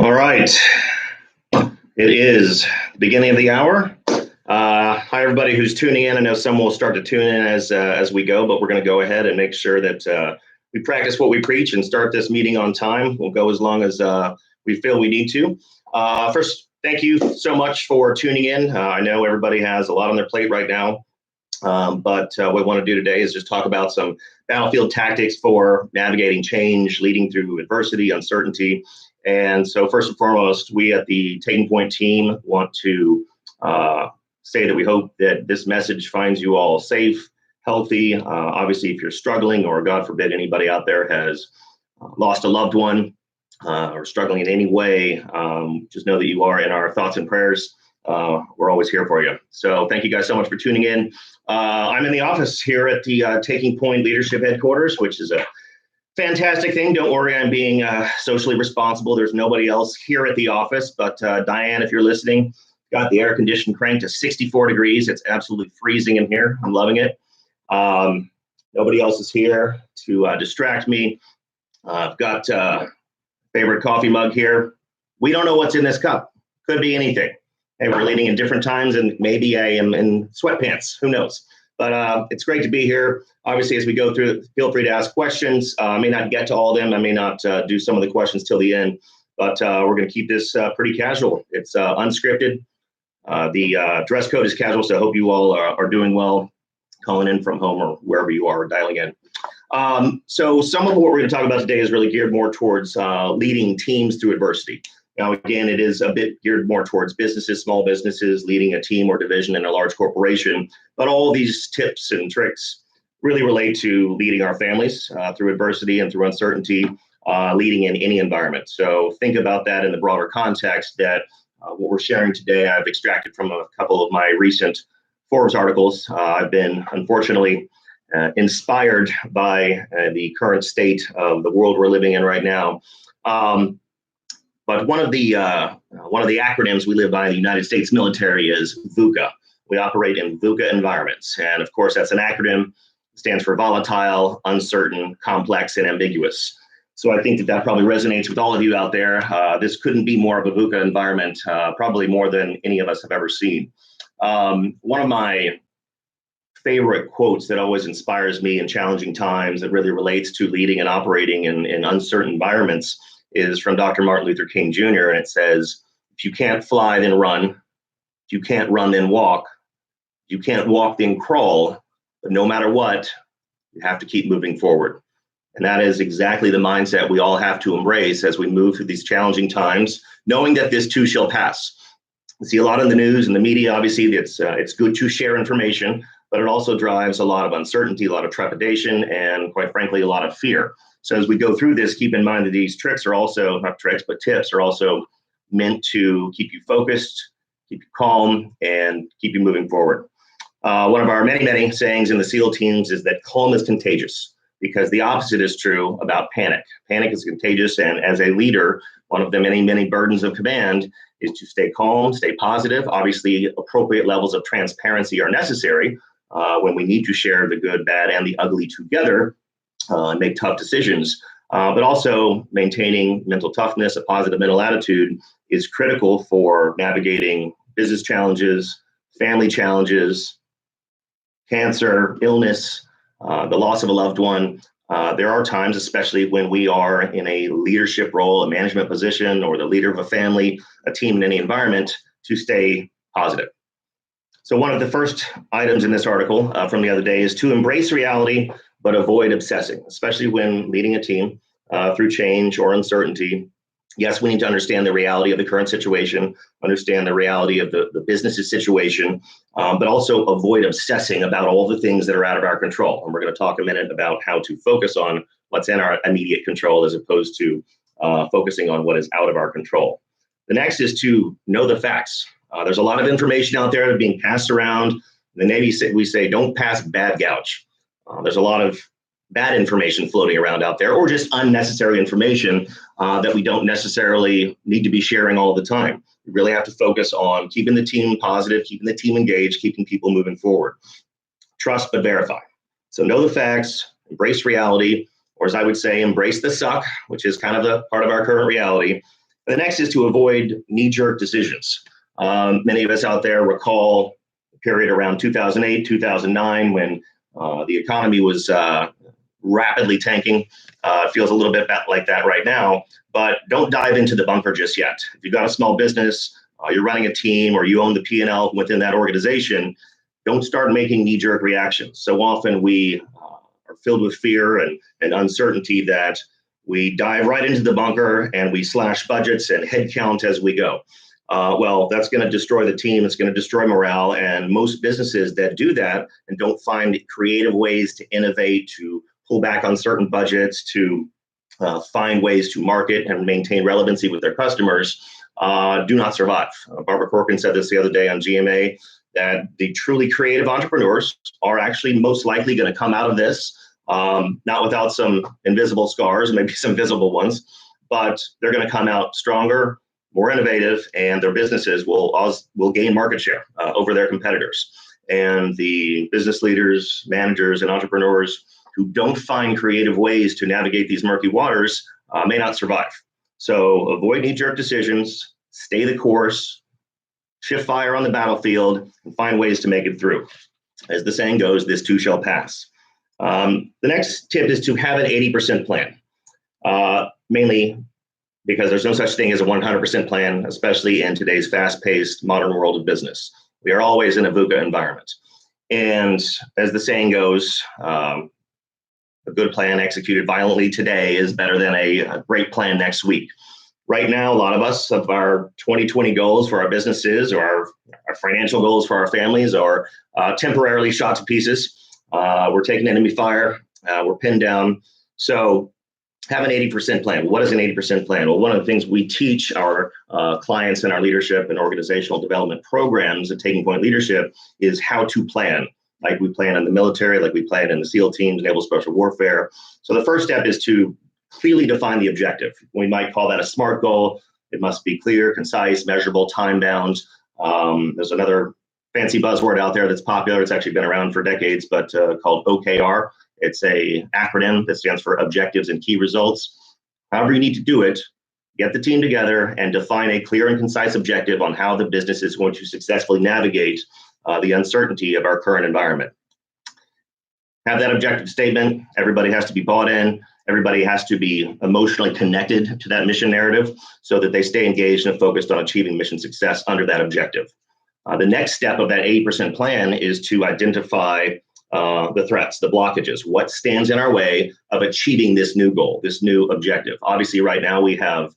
All right. It is the beginning of the hour. Hi, everybody who's tuning in. I know some will start to tune in as we go, but we're going to go ahead and make sure that we practice what we preach and start this meeting on time. We'll go as long as we feel we need to. First, thank you so much for tuning in. I know everybody has a lot on their plate right now, but what we want to do today is just talk about some battlefield tactics for navigating change, leading through adversity, uncertainty. And so first and foremost, we at the Taking Point team want to say that we hope that this message finds you all safe, healthy. Obviously, if you're struggling or God forbid anybody out there has lost a loved one or struggling in any way, just know that you are in our thoughts and prayers. We're always here for you. So thank you guys so much for tuning in. I'm in the office here at the Taking Point Leadership Headquarters, which is a fantastic thing. Don't worry, I'm being socially responsible. There's nobody else here at the office, but Diane, if you're listening, got the air conditioning cranked to 64 degrees. It's absolutely freezing in here. I'm loving it. Nobody else is here to distract me. I've got favorite coffee mug here. We don't know what's in this cup. Could be anything. Hey, we're leading in different times, and maybe I am in sweatpants. Who knows? But it's great to be here. Obviously, as we go through, feel free to ask questions. I may not get to all of them. I may not do some of the questions till the end, but we're going to keep this pretty casual. It's unscripted. The dress code is casual, so I hope you all are doing well, calling in from home or wherever you are dialing in. So some of what we're going to talk about today is really geared more towards leading teams through adversity. Now, again, it is a bit geared more towards businesses, small businesses, leading a team or division in a large corporation. But all these tips and tricks really relate to leading our families through adversity and through uncertainty, leading in any environment. So think about that in the broader context that what we're sharing today, I've extracted from a couple of my recent Forbes articles. I've been, unfortunately, inspired by the current state of the world we're living in right now. But one of the acronyms we live by in the United States military is VUCA. We operate in VUCA environments. And of course, that's an acronym. It stands for volatile, uncertain, complex, and ambiguous. So I think that probably resonates with all of you out there. This couldn't be more of a VUCA environment, probably more than any of us have ever seen. One of my favorite quotes that always inspires me in challenging times that really relates to leading and operating in uncertain environments is from Dr. Martin Luther King Jr. And it says, if you can't fly, then run. If you can't run, then walk. If you can't walk, then crawl. But no matter what, you have to keep moving forward. And that is exactly the mindset we all have to embrace as we move through these challenging times, knowing that this too shall pass. We see a lot in the news and the media, obviously, it's good to share information, but it also drives a lot of uncertainty, a lot of trepidation, and quite frankly, a lot of fear. So as we go through this, keep in mind that these tricks are also, not tricks, but tips are also meant to keep you focused, keep you calm, and keep you moving forward. One of our many, many sayings in the SEAL teams is that calm is contagious, because the opposite is true about panic. Panic is contagious, and as a leader, one of the many, many burdens of command is to stay calm, stay positive. Obviously, appropriate levels of transparency are necessary when we need to share the good, bad, and the ugly together. And make tough decisions, but also maintaining mental toughness, a positive mental attitude is critical for navigating business challenges, family challenges, cancer, illness, the loss of a loved one. There are times, especially when we are in a leadership role, a management position, or the leader of a family, a team in any environment, to stay positive. So one of the first items in this article from the other day is to embrace reality, but avoid obsessing, especially when leading a team through change or uncertainty. Yes, we need to understand the reality of the current situation, understand the reality of the business's situation, but also avoid obsessing about all the things that are out of our control. And we're going to talk a minute about how to focus on what's in our immediate control as opposed to focusing on what is out of our control. The next is to know the facts. There's a lot of information out there being passed around. In the Navy, we say, don't pass bad gouge. There's a lot of bad information floating around out there, or just unnecessary information that we don't necessarily need to be sharing all the time. We really have to focus on keeping the team positive, keeping the team engaged, keeping people moving forward. Trust but verify. So know the facts, embrace reality, or as I would say, embrace the suck, which is kind of the part of our current reality, The next is to avoid knee-jerk decisions. Many of us out there recall the period around 2008, 2009, when the economy was rapidly tanking. It feels a little bit like that right now, but don't dive into the bunker just yet. If you've got a small business, you're running a team, or you own the P&L within that organization, don't start making knee-jerk reactions. So often we are filled with fear and uncertainty that we dive right into the bunker and we slash budgets and headcount as we go. Well, that's going to destroy the team. It's going to destroy morale. And most businesses that do that and don't find creative ways to innovate, to pull back on certain budgets, to find ways to market and maintain relevancy with their customers, do not survive. Barbara Corcoran said this the other day on GMA, that the truly creative entrepreneurs are actually most likely going to come out of this, not without some invisible scars, maybe some visible ones, but they're going to come out stronger, more innovative, and their businesses will gain market share over their competitors. And the business leaders, managers, and entrepreneurs who don't find creative ways to navigate these murky waters may not survive. So avoid knee-jerk decisions, stay the course, shift fire on the battlefield, and find ways to make it through. As the saying goes, this too shall pass. The next tip is to have an 80% plan, mainly because there's no such thing as a 100% plan, especially in today's fast-paced modern world of business. We are always in a VUCA environment. And as the saying goes, a good plan executed violently today is better than a great plan next week. Right now, a lot of us of our 2020 goals for our businesses or our financial goals for our families are temporarily shot to pieces. We're taking enemy fire. We're pinned down. So have an 80% plan. What is an 80% plan? Well, one of the things we teach our clients in our leadership and organizational development programs at Taking Point Leadership is how to plan, like we plan in the military, like we plan in the SEAL teams, Naval Special Warfare. So the first step is to clearly define the objective. We might call that a SMART goal. It must be clear, concise, measurable, time-bound. There's another fancy buzzword out there that's popular. It's actually been around for decades, but called OKR. It's a acronym that stands for Objectives and Key Results. However you need to do it, get the team together and define a clear and concise objective on how the business is going to successfully navigate the uncertainty of our current environment. Have that objective statement. Everybody has to be bought in. Everybody has to be emotionally connected to that mission narrative so that they stay engaged and focused on achieving mission success under that objective. The next step of that 80% plan is to identify the threats, the blockages, what stands in our way of achieving this new goal, this new objective. Obviously, right now we have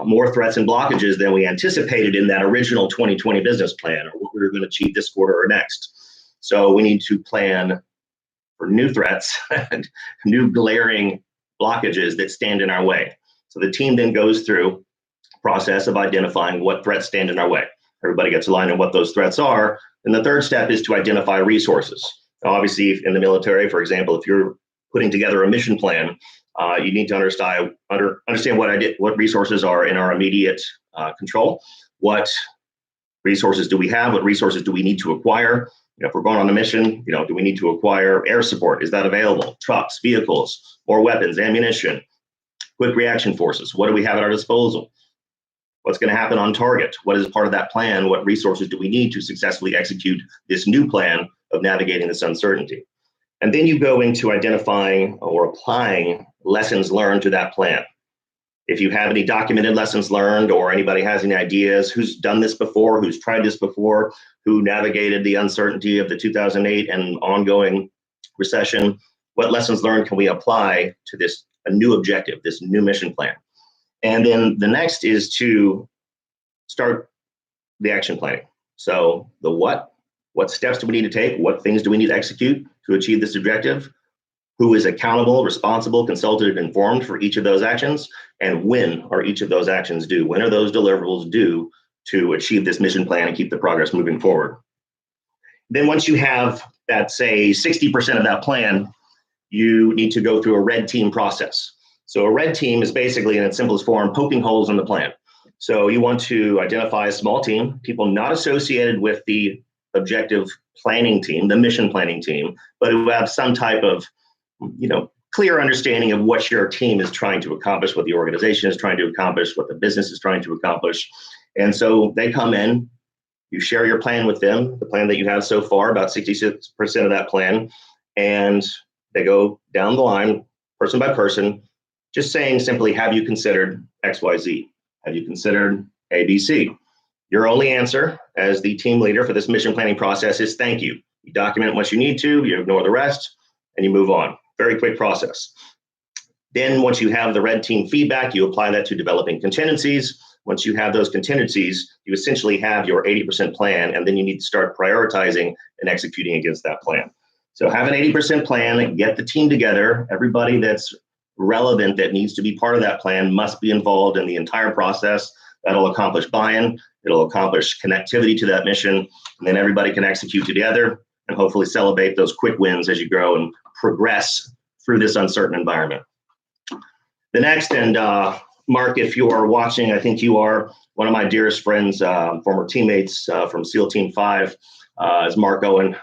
more threats and blockages than we anticipated in that original 2020 business plan or what we were going to achieve this quarter or next. So we need to plan for new threats, new glaring blockages that stand in our way. So the team then goes through the process of identifying what threats stand in our way. Everybody gets aligned on what those threats are. And the third step is to identify resources. Now, obviously, in the military, for example, if you're putting together a mission plan, you need to understand what resources are in our immediate control. What resources do we have? What resources do we need to acquire? If we're going on a mission, do we need to acquire air support? Is that available? Trucks, vehicles, more weapons, ammunition, quick reaction forces. What do we have at our disposal? What's going to happen on target? What is part of that plan? What resources do we need to successfully execute this new plan of navigating this uncertainty? And then you go into identifying or applying lessons learned to that plan. If you have any documented lessons learned or anybody has any ideas, who's done this before, who's tried this before, who navigated the uncertainty of the 2008 and ongoing recession, what lessons learned can we apply to a new objective, this new mission plan? And then the next is to start the action planning. So the what steps do we need to take? What things do we need to execute to achieve this objective? Who is accountable, responsible, consulted, and informed for each of those actions? And when are each of those actions due? When are those deliverables due to achieve this mission plan and keep the progress moving forward? Then once you have that, say, 60% of that plan, you need to go through a red team process. So a red team is basically, in its simplest form, poking holes in the plan. So you want to identify a small team, people not associated with the objective planning team, the mission planning team, but who have some type of clear understanding of what your team is trying to accomplish, what the organization is trying to accomplish, what the business is trying to accomplish. And so they come in, you share your plan with them, the plan that you have so far, about 66% of that plan, and they go down the line, person by person, just saying simply, have you considered XYZ? Have you considered ABC? Your only answer as the team leader for this mission planning process is thank you. You document what you need to, you ignore the rest, and you move on. Very quick process. Then once you have the red team feedback, you apply that to developing contingencies. Once you have those contingencies, you essentially have your 80% plan, and then you need to start prioritizing and executing against that plan. So have an 80% plan, get the team together. Everybody that's relevant that needs to be part of that plan must be involved in the entire process. That'll accomplish buy-in, it'll accomplish connectivity to that mission, and then everybody can execute together and hopefully celebrate those quick wins as you grow and progress through this uncertain environment. The next, and Mark, if you are watching, I think you are, one of my dearest friends, former teammates from SEAL Team 5, is Mark Owen,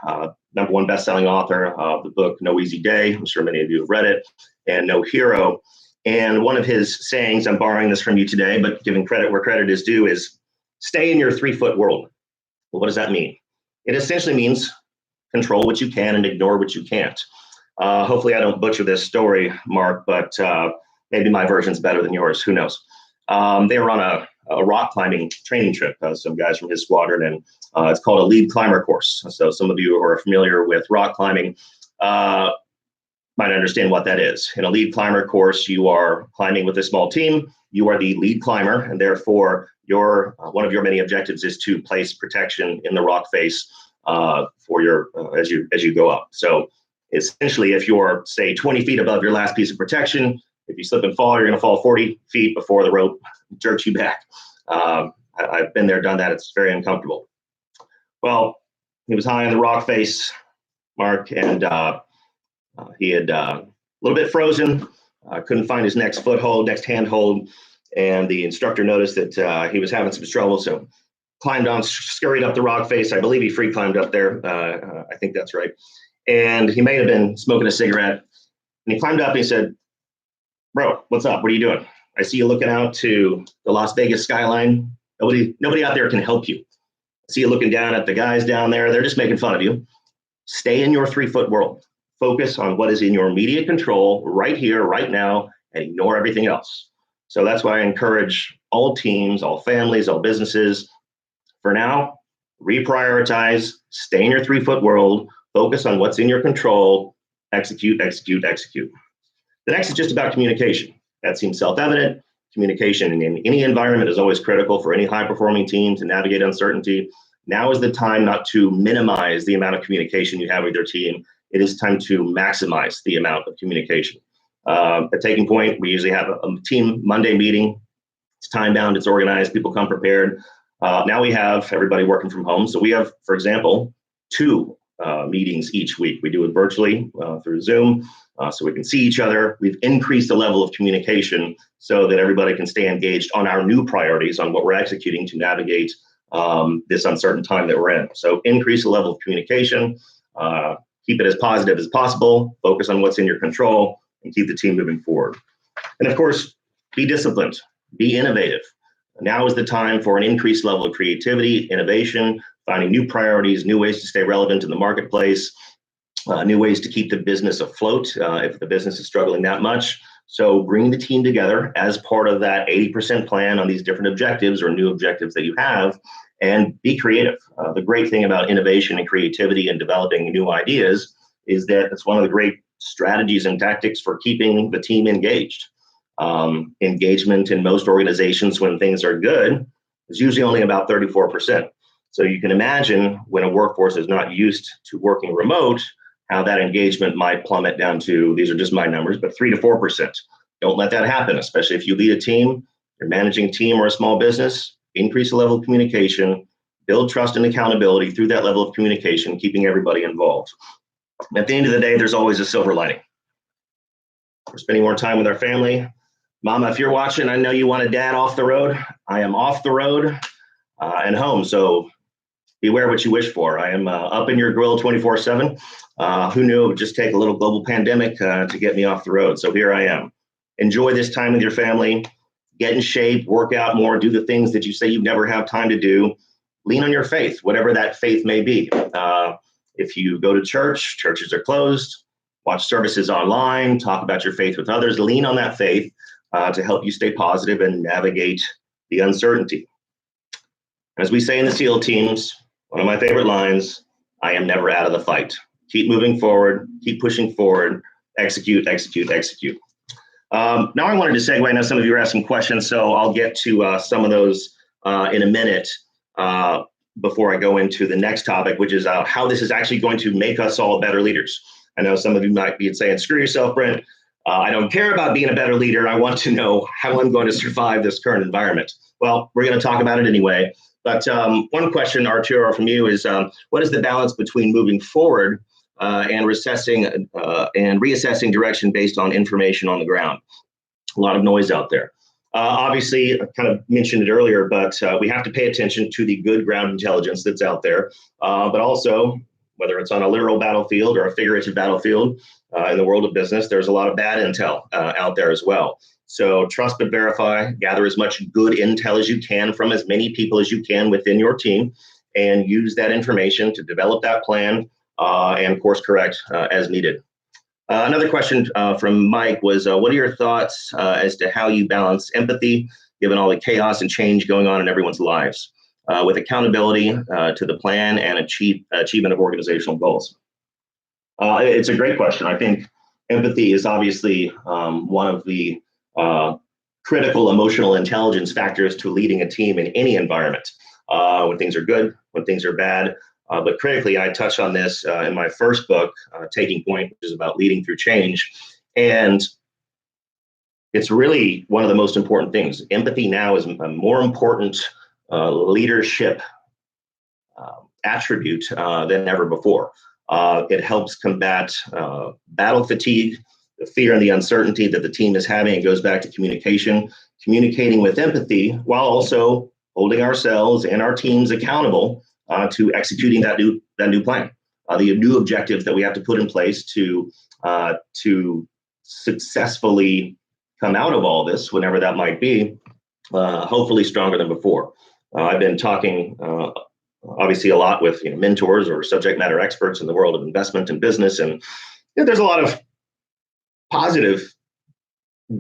#1 best-selling author of the book No Easy Day. I'm sure many of you have read it, and No Hero. And one of his sayings, I'm borrowing this from you today, but giving credit where credit is due, is stay in your 3-foot world. Well, what does that mean? It essentially means control what you can and ignore what you can't. Hopefully I don't butcher this story, Mark, but maybe my version's better than yours. Who knows? They were on a rock climbing training trip, some guys from his squadron, and it's called a lead climber course. So some of you who are familiar with rock climbing might understand what that is. In a lead climber course, you are climbing with a small team. You are the lead climber, and therefore one of your many objectives is to place protection in the rock face for your as you go up. So essentially, if you're, say, 20 feet above your last piece of protection, if you slip and fall, you're going to fall 40 feet before the rope jerks you back. I've been there, done that. It's very uncomfortable. Well, he was high on the rock face, Mark, and he had a little bit frozen, couldn't find his next foothold, next handhold, and the instructor noticed that he was having some trouble, so climbed on, scurried up the rock face. I believe he free climbed up there. I think that's right. And he may have been smoking a cigarette. And he climbed up and he said, "Bro, what's up? What are you doing? I see you looking out to the Las Vegas skyline. Nobody out there can help you. I see you looking down at the guys down there. They're just making fun of you. Stay in your 3-foot world. Focus on what is in your immediate control right here, right now, and ignore everything else." So that's why I encourage all teams, all families, all businesses, for now, reprioritize, stay in your 3-foot world, focus on what's in your control, execute, execute, execute. The next is just about communication. That seems self-evident. Communication in any environment is always critical for any high-performing team to navigate uncertainty. Now is the time not to minimize the amount of communication you have with your team. It is time to maximize the amount of communication. At Taking Point, we usually have a team Monday meeting. It's time-bound, it's organized, people come prepared. Now we have everybody working from home. So we have, for example, 2 meetings each week. We do it virtually through Zoom, so we can see each other. We've increased the level of communication so that everybody can stay engaged on our new priorities, on what we're executing to navigate this uncertain time that we're in. So increase the level of communication, keep it as positive as possible, focus on what's in your control, and keep the team moving forward. And of course, be disciplined, be innovative. Now is the time for an increased level of creativity, innovation, finding new priorities, new ways to stay relevant in the marketplace, new ways to keep the business afloat if the business is struggling that much. So bring the team together as part of that 80% plan on these different objectives or new objectives that you have, and be creative. The great thing about innovation and creativity and developing new ideas is that it's one of the great strategies and tactics for keeping the team engaged. Engagement in most organizations when things are good is usually only about 34%. So you can imagine when a workforce is not used to working remote, how that engagement might plummet down to, these are just my numbers, but 3 to 4%. Don't let that happen, especially if you lead a team, you're managing a team or a small business. Increase the level of communication, build trust and accountability through that level of communication, keeping everybody involved. At the end of the day, there's always a silver lining. We're spending more time with our family. Mama, if you're watching, I know you want a dad off the road. I am off the road and home. So beware what you wish for. I am up in your grill 24/7. Who knew it would just take a little global pandemic to get me off the road? So here I am. Enjoy this time with your family. Get in shape, work out more, do the things that you say you never have time to do. Lean on your faith, whatever that faith may be. If you go to church, churches are closed. Watch services online, talk about your faith with others. Lean on that faith to help you stay positive and navigate the uncertainty. As we say in the SEAL teams, one of my favorite lines, I am never out of the fight. Keep moving forward, keep pushing forward, execute, execute, execute. Now I wanted to segue. I know some of you are asking questions, so I'll get to some of those in a minute before I go into the next topic, which is how this is actually going to make us all better leaders. I know some of you might be saying, screw yourself, Brent. I don't care about being a better leader. I want to know how I'm going to survive this current environment. Well, we're going to talk about it anyway. But one question, Arturo, from you is, what is the balance between moving forward and reassessing direction based on information on the ground? A lot of noise out there. Obviously, I kind of mentioned it earlier, but we have to pay attention to the good ground intelligence that's out there. But also, whether it's on a literal battlefield or a figurative battlefield in the world of business, there's a lot of bad intel out there as well. So trust but verify, gather as much good intel as you can from as many people as you can within your team, and use that information to develop that plan and course correct as needed. Another question from Mike was, what are your thoughts as to how you balance empathy, given all the chaos and change going on in everyone's lives, with accountability to the plan and achievement of organizational goals? It's a great question. I think empathy is obviously one of the critical emotional intelligence factors to leading a team in any environment, when things are good, when things are bad. But critically, I touched on this in my first book, Taking Point, which is about leading through change. And it's really one of the most important things. Empathy now is a more important leadership attribute than ever before. It helps combat battle fatigue, the fear and the uncertainty that the team is having. It goes back to communicating with empathy while also holding ourselves and our teams accountable to executing that new plan, the new objectives that we have to put in place to successfully come out of all this, whenever that might be, hopefully stronger than before. I've been talking obviously a lot with mentors or subject matter experts in the world of investment and business, and there's a lot of positive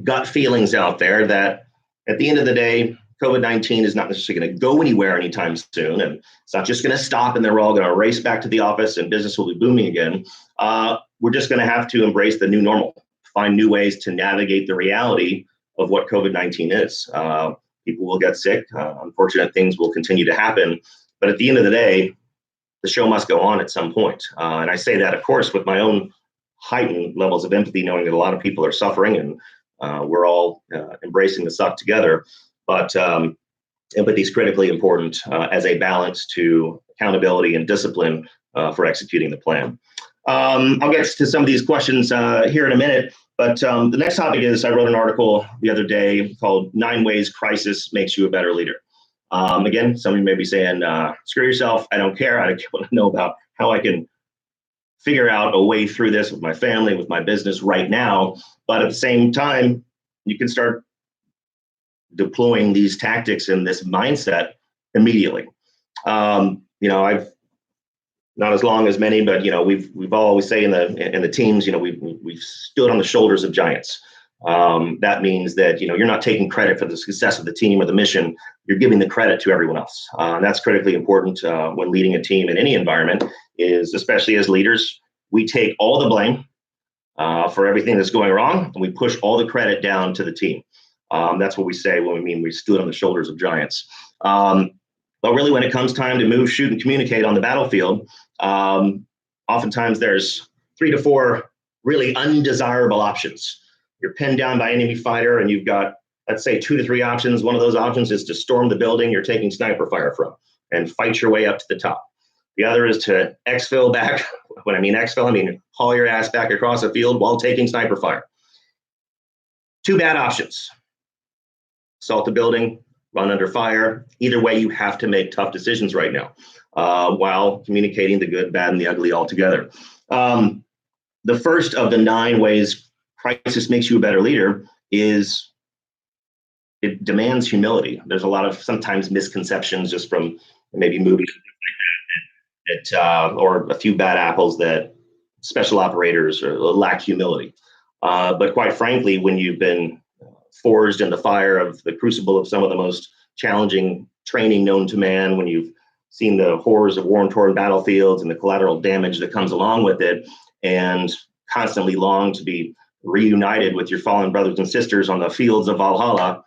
gut feelings out there that at the end of the day, COVID-19 is not necessarily going to go anywhere anytime soon, and it's not just going to stop and then we're all going to race back to the office and business will be booming again. We're just going to have to embrace the new normal, find new ways to navigate the reality of what COVID-19 is. People will get sick. Unfortunate things will continue to happen. But at the end of the day, the show must go on at some point. And I say that, of course, with my own heightened levels of empathy, knowing that a lot of people are suffering and we're all embracing the suck together. But empathy is critically important as a balance to accountability and discipline for executing the plan. I'll get to some of these questions here in a minute, but the next topic is, I wrote an article the other day called 9 Ways Crisis Makes You a Better Leader. Again, some of you may be saying, screw yourself, I don't care. I want to know about how I can figure out a way through this with my family, with my business right now. But at the same time, you can start deploying these tactics and this mindset immediately. I've not as long as many, but we've always say in the teams, we've stood on the shoulders of giants. That means that you're not taking credit for the success of the team or the mission. You're giving the credit to everyone else, and that's critically important when leading a team in any environment. Is especially as leaders, we take all the blame for everything that's going wrong, and we push all the credit down to the team. That's what we say when we mean we stood on the shoulders of giants. But really, when it comes time to move, shoot, and communicate on the battlefield, oftentimes there's 3 to 4 really undesirable options. You're pinned down by an enemy fighter, and you've got, let's say, 2 to 3 options. One of those options is to storm the building you're taking sniper fire from and fight your way up to the top. The other is to exfil back. When I mean exfil, I mean haul your ass back across the field while taking sniper fire. 2 bad options. Assault the building, run under fire. Either way, you have to make tough decisions right now, while communicating the good, bad, and the ugly all together. The first of the 9 ways crisis makes you a better leader is it demands humility. There's a lot of sometimes misconceptions just from maybe movies or a few bad apples that special operators lack humility. But quite frankly, when you've been forged in the fire of the crucible of some of the most challenging training known to man, when you've seen the horrors of war-torn battlefields and the collateral damage that comes along with it, and constantly long to be reunited with your fallen brothers and sisters on the fields of Valhalla,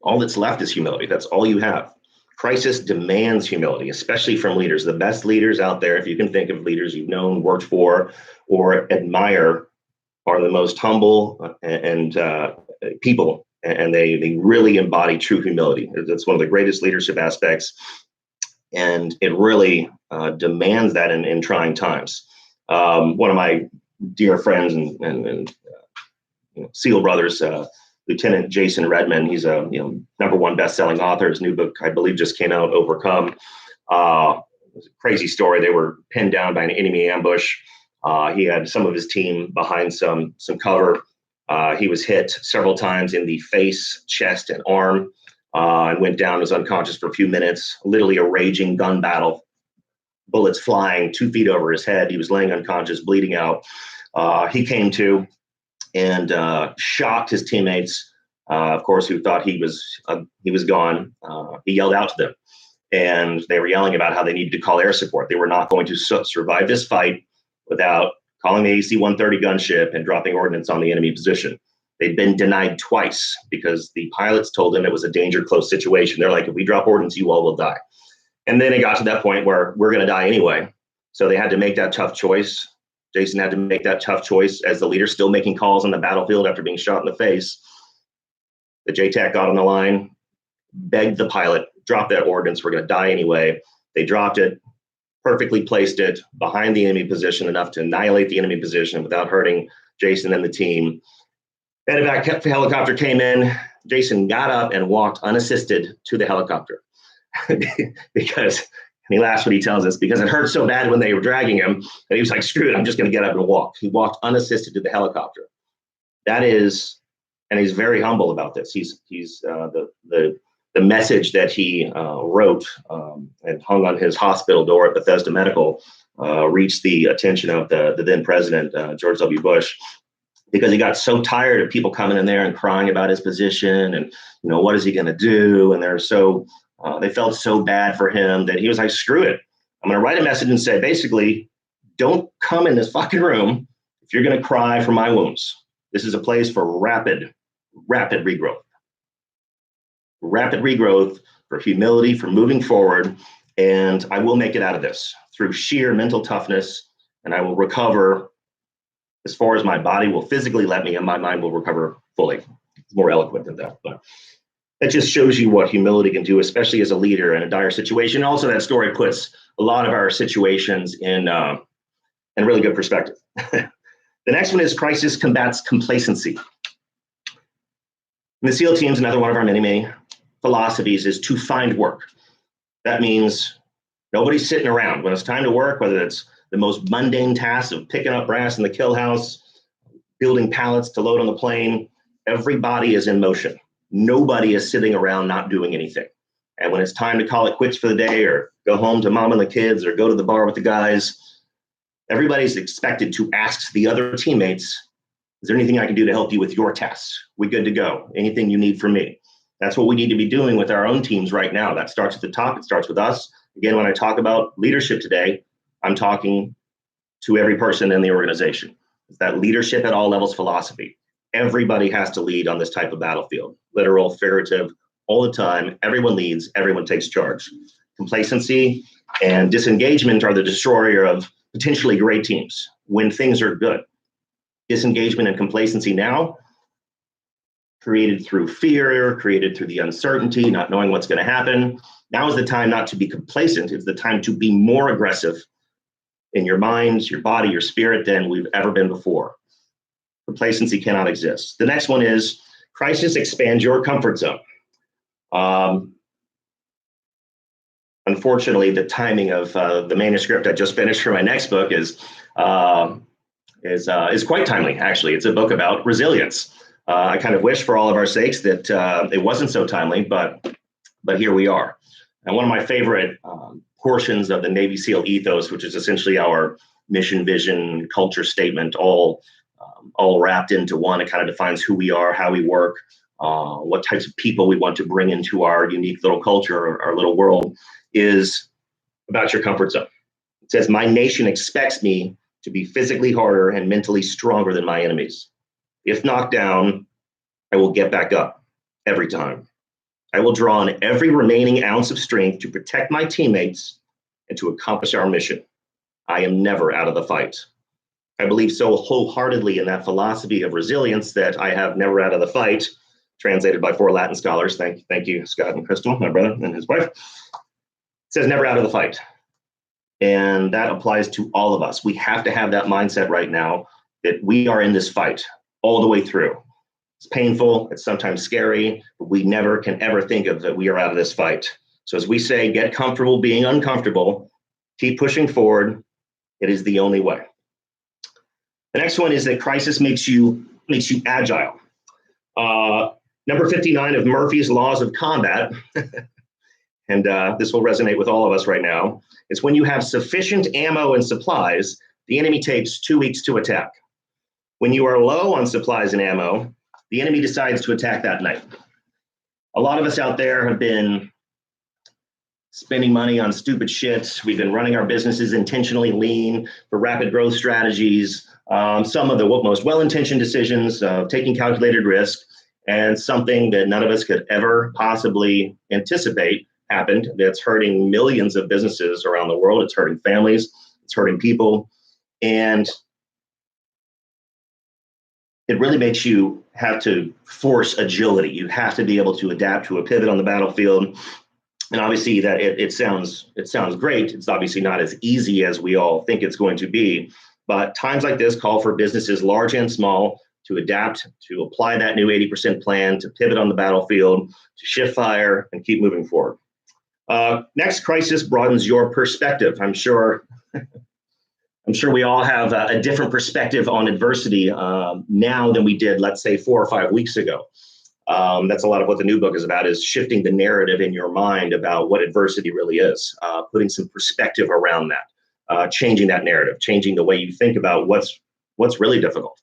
all that's left is humility. That's all you have. Crisis demands humility, especially from leaders. The best leaders out there, if you can think of leaders you've known, worked for, or admire, are the most humble and people, and they really embody true humility. It's one of the greatest leadership aspects, and it really demands that in trying times. One of my dear friends and SEAL brothers, Lieutenant Jason Redman, he's a #1 best-selling author. His new book, I believe, just came out, Overcome. It was a crazy story. They were pinned down by an enemy ambush. He had some of his team behind some cover. He was hit several times in the face, chest, and arm, and went down, was unconscious for a few minutes. Literally a raging gun battle. Bullets flying 2 feet over his head. He was laying unconscious, bleeding out. He came to and shocked his teammates, of course, who thought he was gone. He yelled out to them, and they were yelling about how they needed to call air support. They were not going to survive this fight without calling the AC-130 gunship and dropping ordnance on the enemy position. They'd been denied twice because the pilots told them it was a danger close situation. They're like, if we drop ordnance, you all will die. And then it got to that point where we're going to die anyway. So they had to make that tough choice. Jason had to make that tough choice as the leader, still making calls on the battlefield after being shot in the face. The JTAC got on the line, begged the pilot, drop that ordnance, we're going to die anyway. They dropped it, perfectly placed it behind the enemy position enough to annihilate the enemy position without hurting Jason and the team. Medevac helicopter came in. Jason got up and walked unassisted to the helicopter because, and he laughs when he tells us, because it hurt so bad when they were dragging him that he was like, screw it, I'm just going to get up and walk. He walked unassisted to the helicopter. That is, and he's very humble about this. He's the message that he wrote and hung on his hospital door at Bethesda Medical reached the attention of the then president, George W. Bush, because he got so tired of people coming in there and crying about his position and, what is he going to do? And they felt so bad for him that he was like, screw it. I'm going to write a message and say, basically, don't come in this fucking room if you're going to cry for my wounds. This is a place for rapid regrowth. Rapid regrowth, for humility, for moving forward. And I will make it out of this through sheer mental toughness, and I will recover as far as my body will physically let me, and my mind will recover fully. It's more eloquent than that, but it just shows you what humility can do, especially as a leader in a dire situation. Also, that story puts a lot of our situations in really good perspective. The next one is crisis combats complacency. And the SEAL teams, another one of our many philosophies, is to find work. That means nobody's sitting around. When it's time to work, whether it's the most mundane tasks of picking up brass in the kill house, building pallets to load on the plane, everybody is in motion. Nobody is sitting around not doing anything. And when it's time to call it quits for the day or go home to mom and the kids or go to the bar with the guys, everybody's expected to ask the other teammates, is there anything I can do to help you with your tasks? We good to go? Anything you need from me? That's what we need to be doing with our own teams right now. That starts at the top. It starts with us. Again, when I talk about leadership today, I'm talking to every person in the organization. It's that leadership at all levels philosophy. Everybody has to lead on this type of battlefield, literal, figurative, all the time. Everyone leads, everyone takes charge. Complacency and disengagement are the destroyer of potentially great teams when things are good. Disengagement and complacency now, created through fear, created through the uncertainty, not knowing what's going to happen. Now is the time not to be complacent. It's the time to be more aggressive in your minds, your body, your spirit than we've ever been before. Complacency cannot exist. The next one is Crisis expands your comfort zone. Unfortunately, the timing of the manuscript I just finished for my next book is quite timely. Actually, it's a book about resilience. I kind of wish, for all of our sakes, that it wasn't so timely, but here we are. And one of my favorite portions of the Navy SEAL ethos, which is essentially our mission, vision, culture statement, all wrapped into one. It kind of defines who we are, how we work, what types of people we want to bring into our unique little culture, our little world, is about your comfort zone. It says, "My nation expects me to be physically harder and mentally stronger than my enemies. If knocked down, I will get back up every time. I will draw on every remaining ounce of strength to protect my teammates and to accomplish our mission. I am never out of the fight." I believe so wholeheartedly in that philosophy of resilience that I have never out of the fight, translated by 4 Latin scholars. Thank you, Scott and Crystal, my brother and his wife. It says never out of the fight. And that applies to all of us. We have to have that mindset right now that we are in this fight all the way through. It's painful, it's sometimes scary, but we never can ever think of that we are out of this fight. So as we say, get comfortable being uncomfortable, keep pushing forward. It is the only way. The next one is that crisis makes you agile. Number 59 of Murphy's Laws of Combat, and this will resonate with all of us right now, is when you have sufficient ammo and supplies, the enemy takes 2 weeks to attack. When you are low on supplies and ammo, the enemy decides to attack that night. A lot of us out there have been spending money on stupid shit. We've been running our businesses intentionally lean for rapid growth strategies. Some of the most well-intentioned decisions, taking calculated risk, and something that none of us could ever possibly anticipate happened that's hurting millions of businesses around the world. It's hurting families, it's hurting people, and it really makes you have to force agility. You have to be able to adapt to a pivot on the battlefield. And obviously that it sounds great. It's obviously not as easy as we all think it's going to be. But times like this call for businesses large and small to adapt, to apply that new 80% plan, to pivot on the battlefield, to shift fire and keep moving forward. Next, crisis broadens your perspective. I'm sure we all have a different perspective on adversity now than we did, let's say, 4 or 5 weeks ago. That's a lot of what the new book is about, is shifting the narrative in your mind about what adversity really is, putting some perspective around that, changing that narrative, changing the way you think about what's really difficult.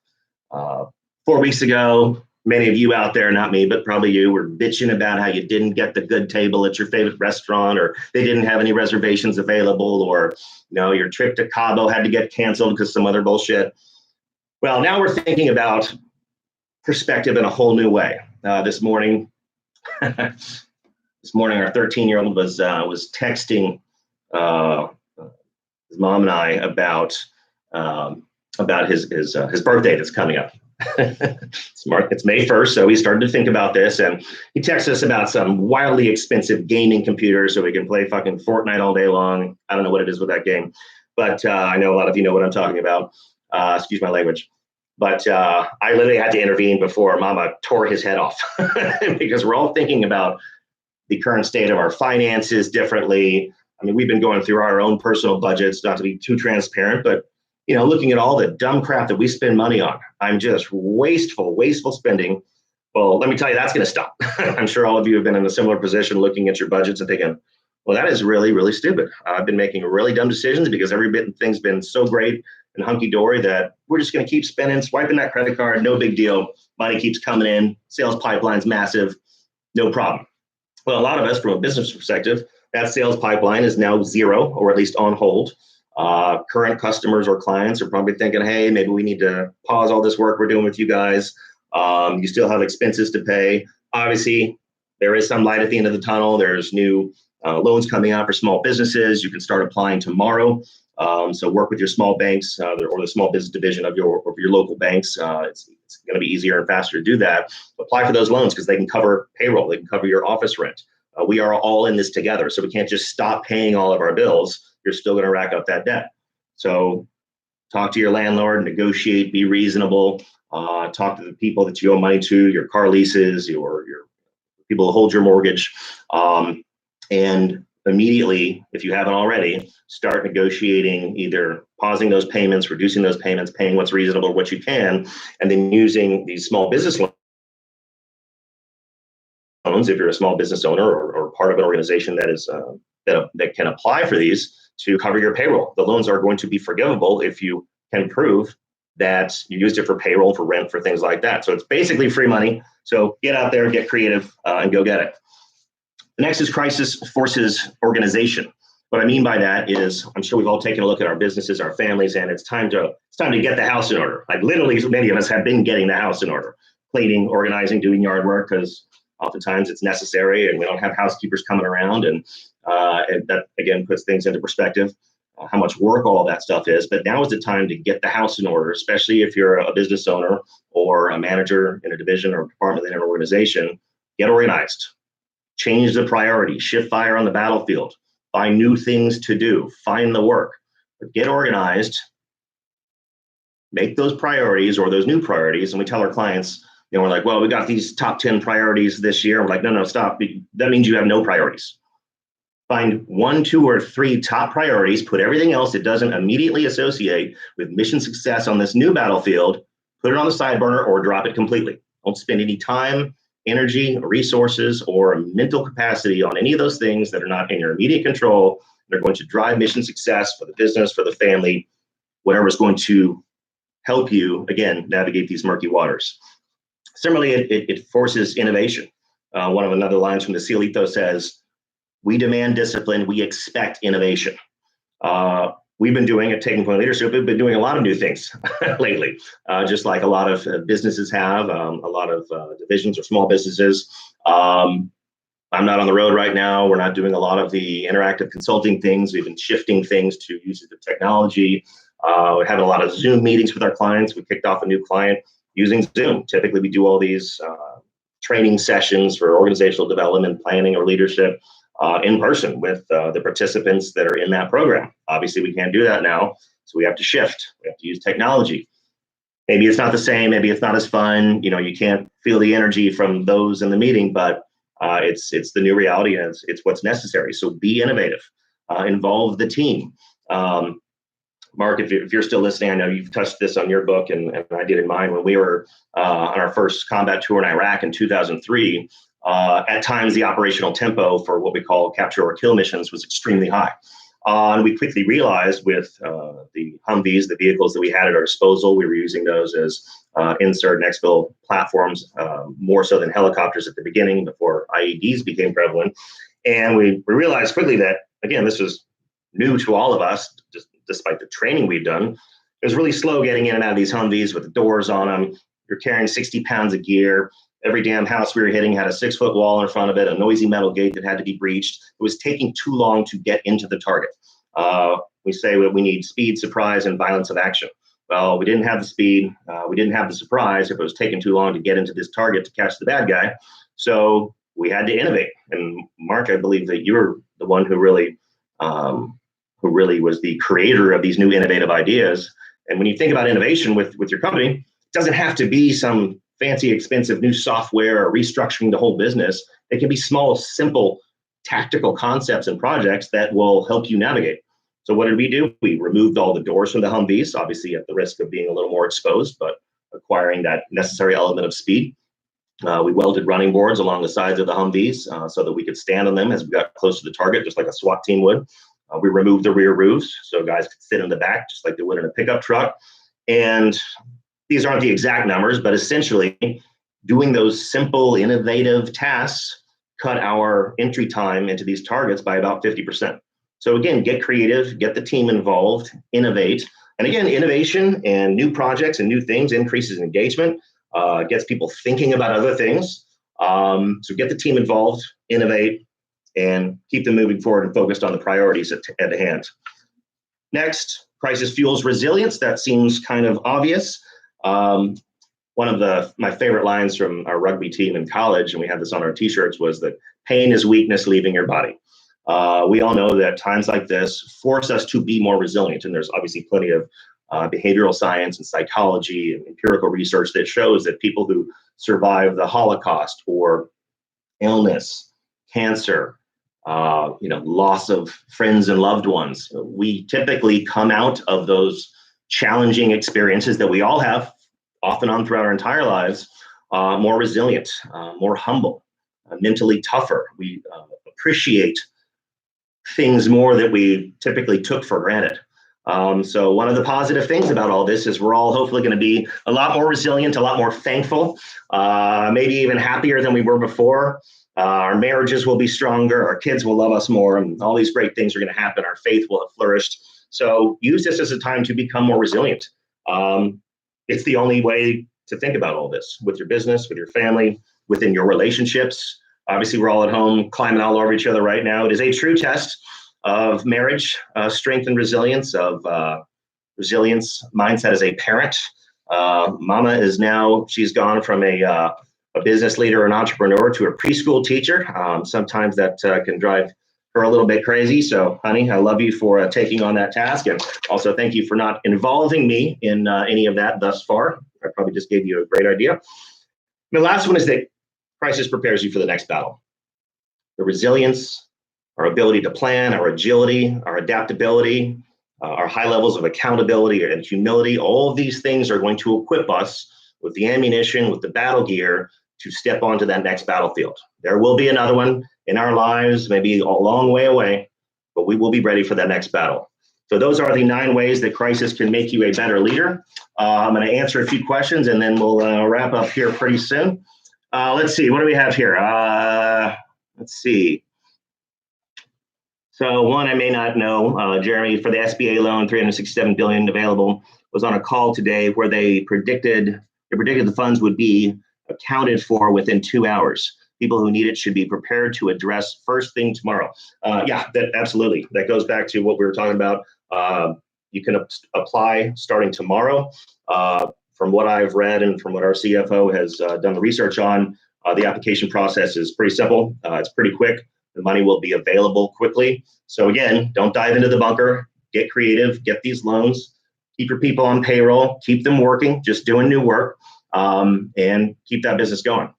4 weeks ago, many of you out there, not me, but probably you, were bitching about how you didn't get the good table at your favorite restaurant, or they didn't have any reservations available, or your trip to Cabo had to get canceled because some other bullshit. Well, now we're thinking about perspective in a whole new way. This morning, our 13-year-old was texting his mom and I about his birthday that's coming up. It's May 1st, so we started to think about this, and he texted us about some wildly expensive gaming computer so we can play fucking Fortnite all day long. I don't know what it is with that game, but I know a lot of you know what I'm talking about. Excuse my language. But I literally had to intervene before Mama tore his head off because we're all thinking about the current state of our finances differently. I mean, we've been going through our own personal budgets, not to be too transparent, but looking at all the dumb crap that we spend money on. I'm just wasteful spending. Well, let me tell you, that's going to stop. I'm sure all of you have been in a similar position, looking at your budgets and thinking, well, that is really, really stupid. I've been making really dumb decisions because every bit of thing's been so great and hunky-dory that we're just going to keep spending, swiping that credit card, no big deal. Money keeps coming in, sales pipeline's massive, no problem. Well, a lot of us, from a business perspective, that sales pipeline is now zero, or at least on hold. Current customers or clients are probably thinking, hey, maybe we need to pause all this work we're doing with you guys. You still have expenses to pay. Obviously, there is some light at the end of the tunnel. There's new loans coming out for small businesses. You can start applying tomorrow. So work with your small banks or the small business division of your local banks. It's going to be easier and faster to do that. Apply for those loans because they can cover payroll. They can cover your office rent. We are all in this together. So we can't just stop paying all of our bills. You're still going to rack up that debt. So talk to your landlord, negotiate, be reasonable. Talk to the people that you owe money to, your car leases, your people who hold your mortgage, and immediately, if you haven't already, start negotiating, either pausing those payments, reducing those payments, paying what's reasonable, what you can, and then using these small business loans, if you're a small business owner or part of an organization that is that can apply for these, to cover your payroll. The loans are going to be forgivable if you can prove that you used it for payroll, for rent, for things like that. So it's basically free money. So get out there, get creative, and go get it. The next is crisis forces organization. What I mean by that is, I'm sure we've all taken a look at our businesses, our families, and it's time to get the house in order. Like literally, many of us have been getting the house in order, cleaning, organizing, doing yard work, because oftentimes it's necessary, and we don't have housekeepers coming around, and that again puts things into perspective, how much work all that stuff is. But now is the time to get the house in order, especially if you're a business owner or a manager in a division or department in an organization. Get organized, change the priority, shift fire on the battlefield, find new things to do, find the work, but get organized, make those priorities or those new priorities. And we tell our clients, we're like, well, we got these top 10 priorities this year. We're like, no, stop. That means you have no priorities. Find 1, 2, or 3 top priorities, put everything else that doesn't immediately associate with mission success on this new battlefield, put it on the side burner or drop it completely. Don't spend any time, energy, resources, or mental capacity on any of those things that are not in your immediate control. They're going to drive mission success for the business, for the family, whatever is going to help you, again, navigate these murky waters. Similarly, it forces innovation. One of another lines from the SEAL ethos says, we demand discipline, we expect innovation. We've been doing at Taking Point Leadership, we've been doing a lot of new things lately, just like a lot of businesses have, a lot of divisions or small businesses. I'm not on the road right now. We're not doing a lot of the interactive consulting things. We've been shifting things to use of technology. We're having a lot of Zoom meetings with our clients. We kicked off a new client using Zoom. Typically, we do all these training sessions for organizational development, planning, or leadership in person with the participants that are in that program. Obviously, we can't do that now, so we have to shift. We have to use technology. Maybe it's not the same. Maybe it's not as fun. You can't feel the energy from those in the meeting, but it's the new reality, and it's what's necessary. So be innovative. Involve the team. Mark, if you're still listening, I know you've touched this on your book, and I did in mine when we were on our first combat tour in Iraq in 2003. At times, the operational tempo for what we call capture or kill missions was extremely high. And we quickly realized with the Humvees, the vehicles that we had at our disposal, we were using those as insert and exfil platforms, more so than helicopters at the beginning before IEDs became prevalent. And we realized quickly that, again, this was new to all of us, just despite the training we've done. It was really slow getting in and out of these Humvees with the doors on them. You're carrying 60 pounds of gear. Every damn house we were hitting had a 6-foot wall in front of it, a noisy metal gate that had to be breached. It was taking too long to get into the target. We say that we need speed, surprise, and violence of action. Well, we didn't have the speed. We didn't have the surprise if it was taking too long to get into this target to catch the bad guy. So we had to innovate. And Mark, I believe that you're the one who really was the creator of these new innovative ideas. And when you think about innovation with your company, it doesn't have to be some fancy, expensive new software or restructuring the whole business. It can be small, simple, tactical concepts and projects that will help you navigate. So what did we do? We removed all the doors from the Humvees, obviously at the risk of being a little more exposed, but acquiring that necessary element of speed. We welded running boards along the sides of the Humvees so that we could stand on them as we got close to the target, just like a SWAT team would. We removed the rear roofs so guys could sit in the back, just like they would in a pickup truck. And these aren't the exact numbers, but essentially doing those simple, innovative tasks cut our entry time into these targets by about 50%. So again, get creative, get the team involved, innovate. And again, innovation and new projects and new things increases engagement, gets people thinking about other things. So get the team involved, innovate, and keep them moving forward and focused on the priorities at hand. Next, crisis fuels resilience. That seems kind of obvious. One of my favorite lines from our rugby team in college, and we had this on our t-shirts, was that pain is weakness leaving your body. We all know that times like this force us to be more resilient, and there's obviously plenty of behavioral science and psychology and empirical research that shows that people who survive the Holocaust or illness, cancer, loss of friends and loved ones, we typically come out of those challenging experiences that we all have off and on throughout our entire lives, more resilient, more humble, mentally tougher. We appreciate things more that we typically took for granted. So one of the positive things about all this is we're all hopefully going to be a lot more resilient, a lot more thankful, maybe even happier than we were before. Our marriages will be stronger, our kids will love us more, and all these great things are going to happen. Our faith will have flourished. So use this as a time to become more resilient. It's the only way to think about all this with your business, with your family, within your relationships. Obviously, we're all at home climbing all over each other right now. It is a true test of marriage, strength and resilience, of resilience mindset as a parent. Mama is now, she's gone from a business leader, an entrepreneur, to a preschool teacher. Sometimes that can drive her a little bit crazy. So, honey, I love you for taking on that task. And also thank you for not involving me in any of that thus far. I probably just gave you a great idea. The last one is that crisis prepares you for the next battle. The resilience, our ability to plan, our agility, our adaptability, our high levels of accountability and humility, all of these things are going to equip us with the ammunition, with the battle gear to step onto that next battlefield. There will be another one in our lives, maybe a long way away, but we will be ready for that next battle. So those are the 9 ways that crisis can make you a better leader. I'm going to answer a few questions and then we'll wrap up here pretty soon. Let's see, what do we have here? Let's see. So one I may not know, Jeremy, for the SBA loan, $367 billion available, was on a call today where they predicted the funds would be accounted for within 2 hours. People who need it should be prepared to address first thing tomorrow. Yeah, that absolutely. That goes back to what we were talking about. You can apply starting tomorrow. From what I've read and from what our CFO has done the research on, the application process is pretty simple. It's pretty quick. The money will be available quickly. So again, don't dive into the bunker. Get creative. Get these loans. Keep your people on payroll. Keep them working, just doing new work, and keep that business going.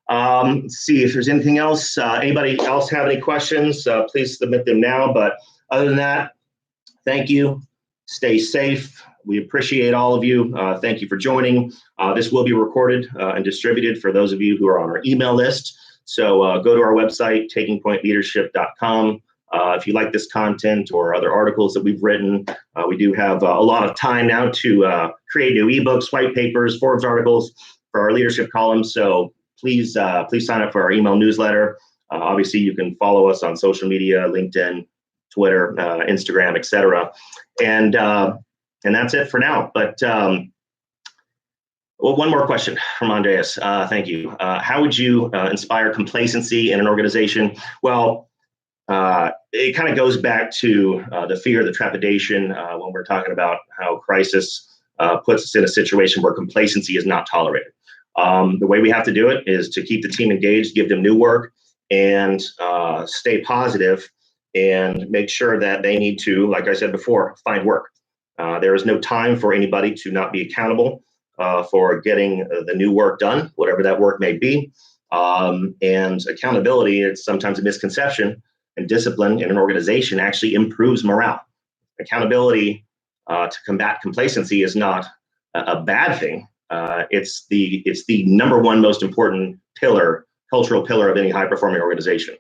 Let's see if there's anything else. Anybody else have any questions? Please submit them now. But other than that, thank you. Stay safe. We appreciate all of you. Thank you for joining. This will be recorded and distributed for those of you who are on our email list. So go to our website, takingpointleadership.com. If you like this content or other articles that we've written, we do have a lot of time now to create new ebooks, white papers, Forbes articles for our leadership column. So please sign up for our email newsletter. Obviously, you can follow us on social media, LinkedIn, Twitter, Instagram, etc. And that's it for now. But well, one more question from Andreas. Thank you. How would you inspire complacency in an organization? Well, it kind of goes back to the fear, the trepidation when we're talking about how crisis puts us in a situation where complacency is not tolerated. The way we have to do it is to keep the team engaged, give them new work, and stay positive, and make sure that they need to, like I said before, find work. There is no time for anybody to not be accountable for getting the new work done, whatever that work may be. And accountability, it's sometimes a misconception, and discipline in an organization actually improves morale. Accountability to combat complacency is not a bad thing. It's the number one most important pillar, cultural pillar of any high-performing organization.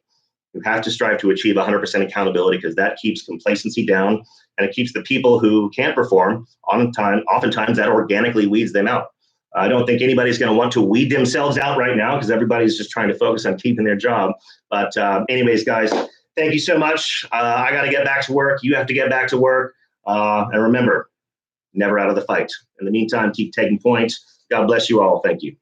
You have to strive to achieve 100% accountability because that keeps complacency down, and it keeps the people who can't perform on time. Oftentimes that organically weeds them out. I don't think anybody's going to want to weed themselves out right now because everybody's just trying to focus on keeping their job. But anyways, guys, thank you so much. I got to get back to work. You have to get back to work. And remember, never out of the fight. In the meantime, keep taking points. God bless you all. Thank you.